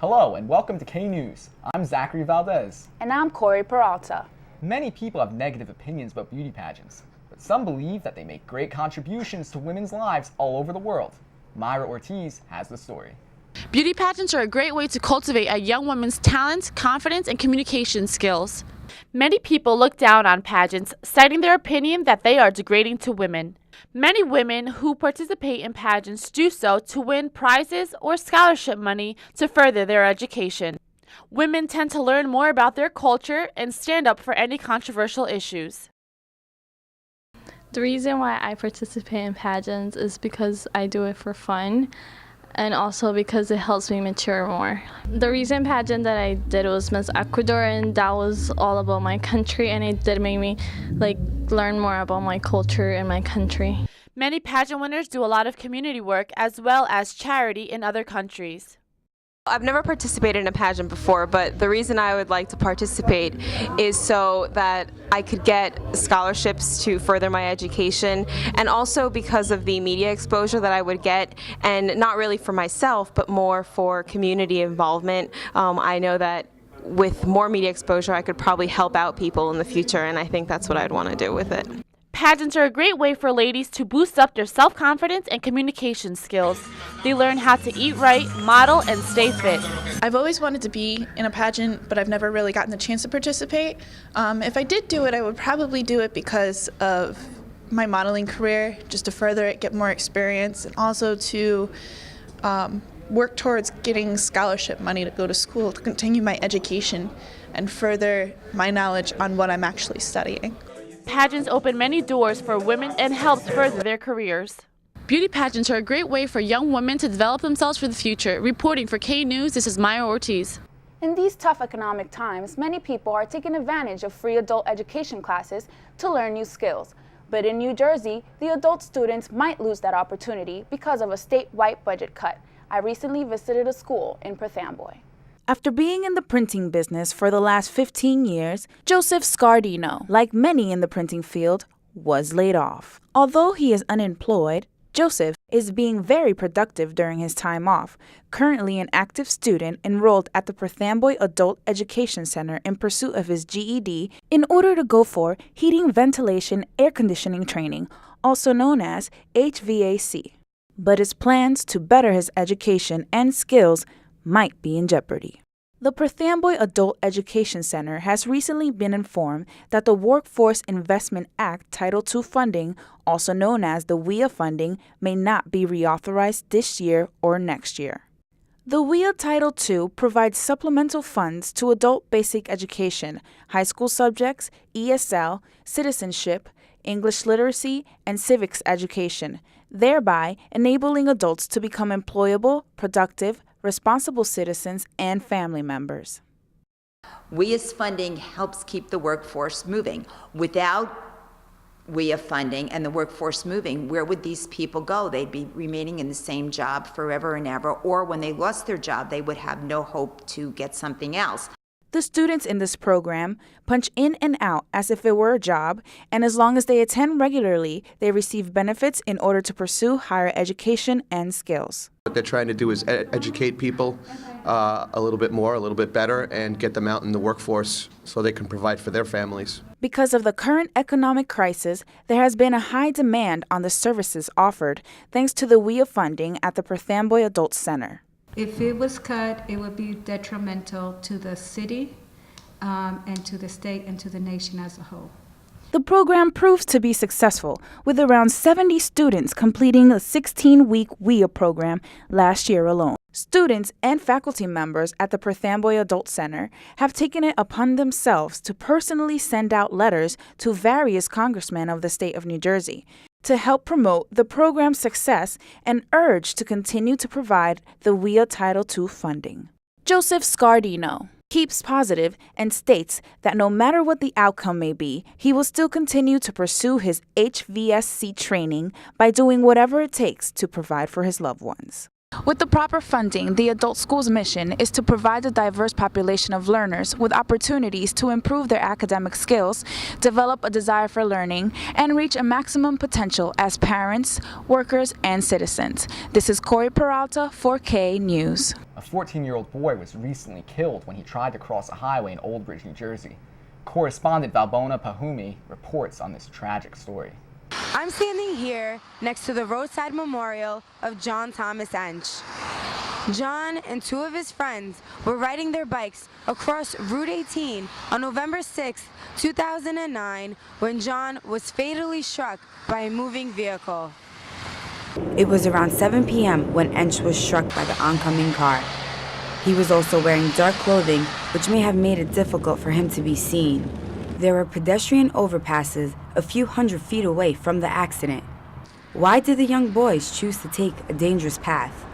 Hello and welcome to K News. I'm Zachary Valdez. And I'm Corey Peralta. Many people have negative opinions about beauty pageants, but some believe that they make great contributions to women's lives all over the world. Myra Ortiz has the story. Beauty pageants are a great way to cultivate a young woman's talent, confidence, and communication skills. Many people look down on pageants, citing their opinion that they are degrading to women. Many women who participate in pageants do so to win prizes or scholarship money to further their education. Women tend to learn more about their culture and stand up for any controversial issues. The reason why I participate in pageants is because I do it for fun and also because it helps me mature more. The recent pageant that I did was Miss Ecuador, and that was all about my country, and it did make me learn more about my culture and my country. Many pageant winners do a lot of community work as well as charity in other countries. I've never participated in a pageant before, but the reason I would like to participate is so that I could get scholarships to further my education, and also because of the media exposure that I would get, and not really for myself, but more for community involvement. I know that with more media exposure, I could probably help out people in the future, and I think that's what I'd want to do with it. Pageants are a great way for ladies to boost up their self-confidence and communication skills. They learn how to eat right, model, and stay fit. I've always wanted to be in a pageant, but I've never really gotten the chance to participate. If I did do it, I would probably do it because of my modeling career, just to further it, get more experience, and also to work towards getting scholarship money to go to school, to continue my education and further my knowledge on what I'm actually studying. Pageants open many doors for women and helps further their careers. Beauty pageants are a great way for young women to develop themselves for the future. Reporting for K News, this is Myra Ortiz. In these tough economic times, many people are taking advantage of free adult education classes to learn new skills. But in New Jersey, the adult students might lose that opportunity because of a statewide budget cut. I recently visited a school in Perth Amboy. After being in the printing business for the last 15 years, Joseph Scardino, like many in the printing field, was laid off. Although he is unemployed, Joseph is being very productive during his time off, currently an active student enrolled at the Perth Amboy Adult Education Center in pursuit of his GED in order to go for heating, ventilation, air conditioning training, also known as HVAC. But his plans to better his education and skills might be in jeopardy. The Perth Amboy Adult Education Center has recently been informed that the Workforce Investment Act Title II funding, also known as the WIA funding, may not be reauthorized this year or next year. The WIA Title II provides supplemental funds to adult basic education, high school subjects, ESL, citizenship, English literacy, and civics education, thereby enabling adults to become employable, productive, responsible citizens, and family members. WIA's funding helps keep the workforce moving. Without WIA funding and the workforce moving, where would these people go? They'd be remaining in the same job forever and ever, or when they lost their job, they would have no hope to get something else. The students in this program punch in and out as if it were a job, and as long as they attend regularly, they receive benefits in order to pursue higher education and skills. What they're trying to do is educate people a little bit more, a little bit better, and get them out in the workforce so they can provide for their families. Because of the current economic crisis, there has been a high demand on the services offered thanks to the WIA funding at the Perth Amboy Adult Center. If it was cut, it would be detrimental to the city and to the state and to the nation as a whole. The program proves to be successful, with around 70 students completing a 16-week WIA program last year alone. Students and faculty members at the Perth Amboy Adult Center have taken it upon themselves to personally send out letters to various congressmen of the state of New Jersey to help promote the program's success and urge to continue to provide the WIA Title II funding. Joseph Scardino keeps positive and states that no matter what the outcome may be, he will still continue to pursue his HVAC training by doing whatever it takes to provide for his loved ones. With the proper funding, the adult school's mission is to provide a diverse population of learners with opportunities to improve their academic skills, develop a desire for learning, and reach a maximum potential as parents, workers, and citizens. This is Corey Peralta for K News. A 14-year-old boy was recently killed when he tried to cross a highway in Old Bridge, New Jersey. Correspondent Valbona Pahumi reports on this tragic story. I'm standing here next to the roadside memorial of John Thomas Ench. John and two of his friends were riding their bikes across Route 18 on November 6, 2009, when John was fatally struck by a moving vehicle. It was around 7 p.m. when Ench was struck by the oncoming car. He was also wearing dark clothing, which may have made it difficult for him to be seen. There were pedestrian overpasses a few hundred feet away from the accident. Why did the young boys choose to take a dangerous path?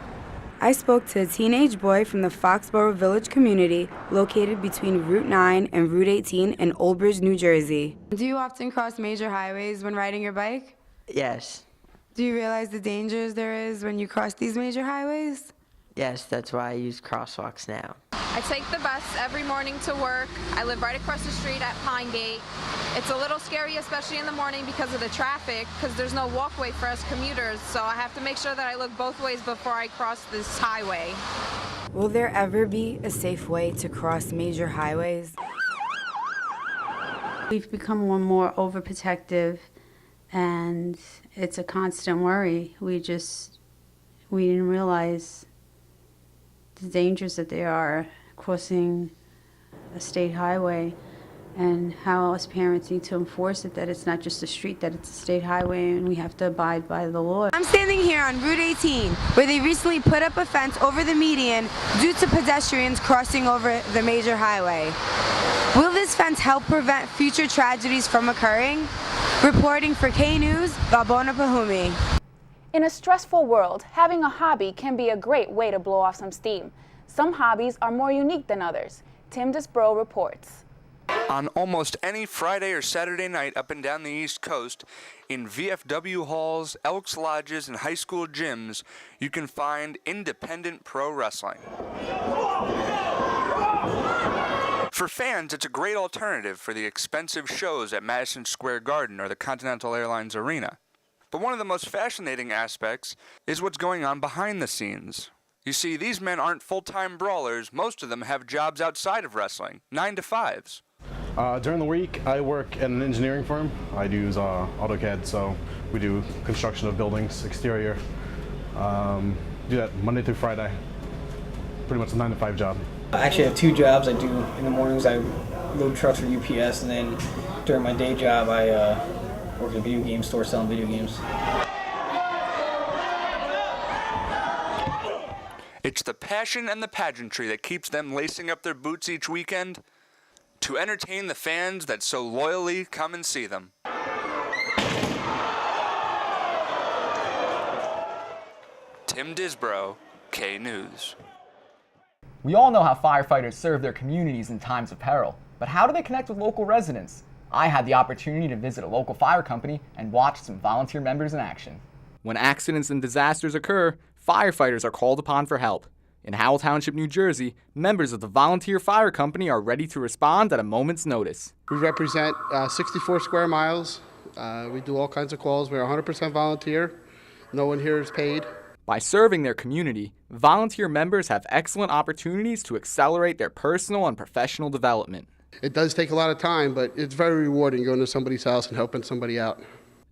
I spoke to a teenage boy from the Foxborough Village community located between Route 9 and Route 18 in Old Bridge, New Jersey. Do you often cross major highways when riding your bike? Yes. Do you realize the dangers there is when you cross these major highways? Yes, that's why I use crosswalks now. I take the bus every morning to work. I live right across the street at Pine Gate. It's a little scary, especially in the morning because of the traffic, because there's no walkway for us commuters, so I have to make sure that I look both ways before I cross this highway. Will there ever be a safe way to cross major highways? We've become more and more overprotective, and it's a constant worry. We didn't realize the dangers that there are crossing a state highway, and how us parents need to enforce it, that it's not just a street, that it's a state highway, and we have to abide by the law. I'm standing here on Route 18, where they recently put up a fence over the median due to pedestrians crossing over the major highway. Will this fence help prevent future tragedies from occurring? Reporting for K News, Valbona Pahumi. In a stressful world, having a hobby can be a great way to blow off some steam. Some hobbies are more unique than others. Tim Disbro reports. On almost any Friday or Saturday night up and down the East Coast, in VFW halls, Elks Lodges, and high school gyms, you can find independent pro wrestling. For fans, it's a great alternative for the expensive shows at Madison Square Garden or the Continental Airlines Arena. But one of the most fascinating aspects is what's going on behind the scenes. You see, these men aren't full-time brawlers. Most of them have jobs outside of wrestling, 9 to 5s. During the week, I work at an engineering firm. I use AutoCAD, so we do construction of buildings, exterior. Do that Monday through Friday. Pretty much a 9 to 5 job. I actually have 2 jobs. I do in the mornings I load trucks for UPS, and then during my day job I work at a video game store selling video games. It's the passion and the pageantry that keeps them lacing up their boots each weekend to entertain the fans that so loyally come and see them. Tim Disbro, K News. We all know how firefighters serve their communities in times of peril, but how do they connect with local residents? I had the opportunity to visit a local fire company and watch some volunteer members in action. When accidents and disasters occur, firefighters are called upon for help. In Howell Township, New Jersey, members of the volunteer fire company are ready to respond at a moment's notice. We represent 64 square miles. We do all kinds of calls. We're 100% volunteer. No one here is paid. By serving their community, volunteer members have excellent opportunities to accelerate their personal and professional development. It does take a lot of time, but it's very rewarding going to somebody's house and helping somebody out.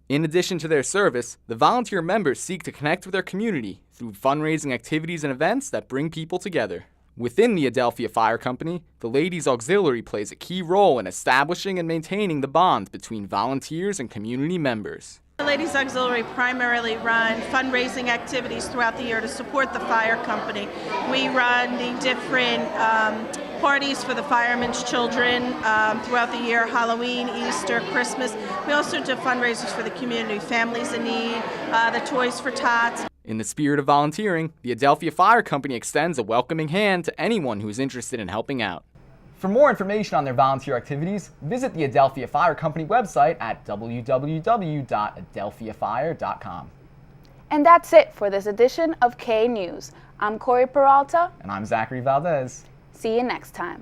In addition to their service, the volunteer members seek to connect with their community through fundraising activities and events that bring people together. Within the Adelphia Fire Company, the Ladies Auxiliary plays a key role in establishing and maintaining the bond between volunteers and community members. The Ladies Auxiliary primarily run fundraising activities throughout the year to support the fire company. We run the different parties for the firemen's children throughout the year, Halloween, Easter, Christmas. We also do fundraisers for the community, Families in Need, the Toys for Tots. In the spirit of volunteering, the Adelphia Fire Company extends a welcoming hand to anyone who is interested in helping out. For more information on their volunteer activities, visit the Adelphia Fire Company website at www.adelphiafire.com. And that's it for this edition of K News. I'm Corey Peralta. And I'm Zachary Valdez. See you next time.